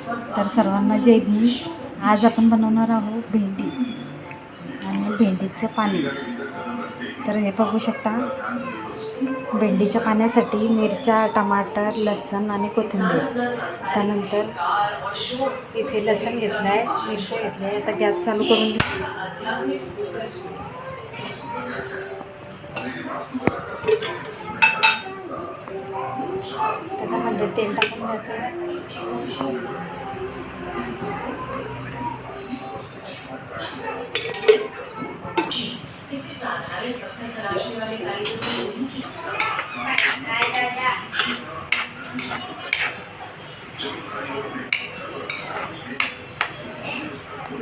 तर सर्वांना जय भीम। आज आपण बनवणार आहोत भेंडी आणि भेंडीचं पाणी। तर हे बघू शकता, भेंडीच्या पाण्यासाठी मिरच्या, टमाटर, लसूण आणि कोथिंबीर। त्यानंतर इथे लसूण घेतला आहे, मिरच्या घेतल्या आहे। आता गॅस चालू करून त्याच्यामध्ये तेल टाकून द्यायचं।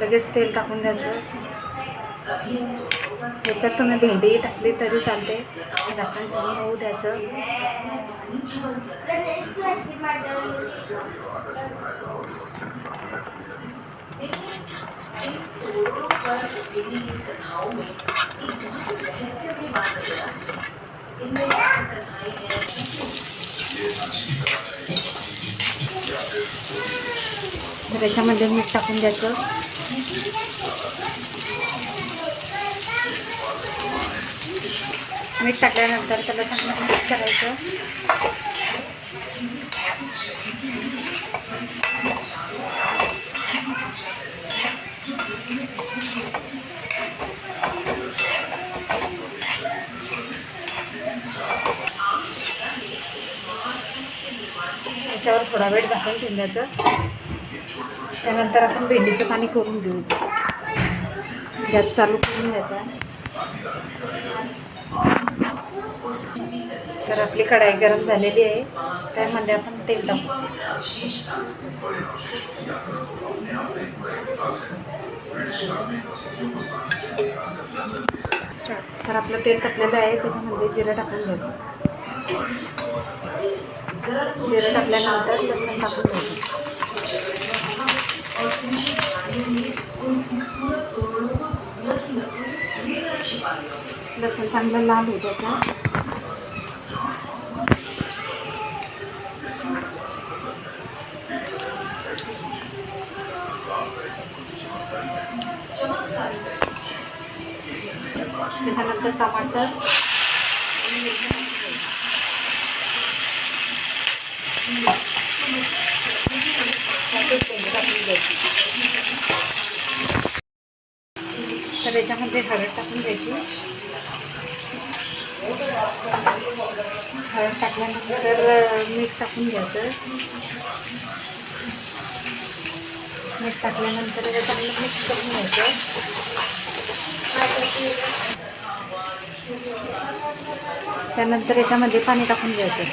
लगेच तेल टाकून द्यायचं। याच्यात तुम्ही भेंडी टाकली तरी चालते। झाकण ठेवून होऊ द्यायचं। तर याच्यामध्ये मीठ टाकून द्यायचं। मीठ टाकल्यानंतर त्याला चांगलं मिक्स करायचं। त्याच्यावर थोडा वेळ झाकण ठेवून द्यायचं। त्यानंतर आपण भेंडीचं पाणी करून घेऊ। गॅस चालू करून द्यायचा। तर आपली कढाई गरम झालेली आहे, त्यामध्ये आपण तेल टाकू। तर आपलं तेल तापलेलं आहे, त्याच्यामध्ये जिरं टाकून घ्यायचं। जिरं टाकल्यानंतर लसूण टाकून घ्यायचं। लसूण चांगलं लाल होऊ द्यायचं। त्याच्यानंतर टमाटर तर याच्यामध्ये हळद टाकून द्यायची। हळद टाकल्यानंतर मीठ टाकून घ्यायचं। मीठ टाकल्यानंतर चांगलं मिक्स करून घ्यायचं। त्यानंतर याच्यामध्ये पाणी टाकून घ्यायचं।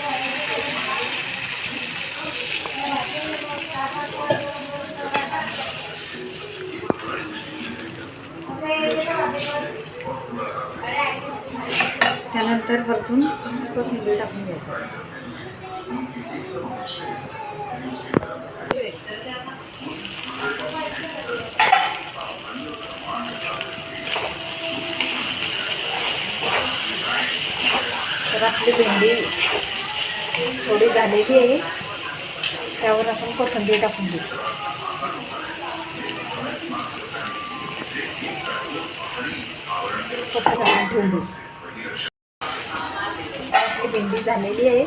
त्यानंतर वरतून कोथिंबीर टाकून घ्यायचं। तर आपली भेंडी थोडी झालेली आहे, त्यावर आपण कोथिंबीर टाकून देऊ। कोथिंबीर ठेवून देऊ। आपली भेंडी झालेली आहे।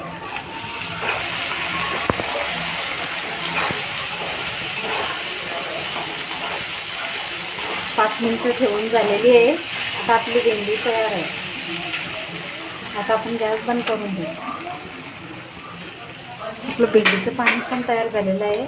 पाच मिनिटं ठेवून झालेली आहे। आता आपली भेंडी तयार आहे। आता आपण गॅस बंद करून देऊ। आपलं भेंडीचं पाणी पण तयार झालेलं आहे।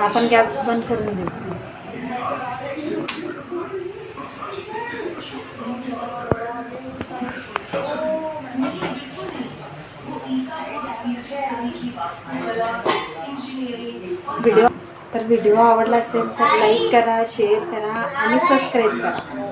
आपण गॅस बंद करून देऊ। व्हिडिओ आवडला असेल तर लाईक करा, शेअर करा आणि सबस्क्राईब करा।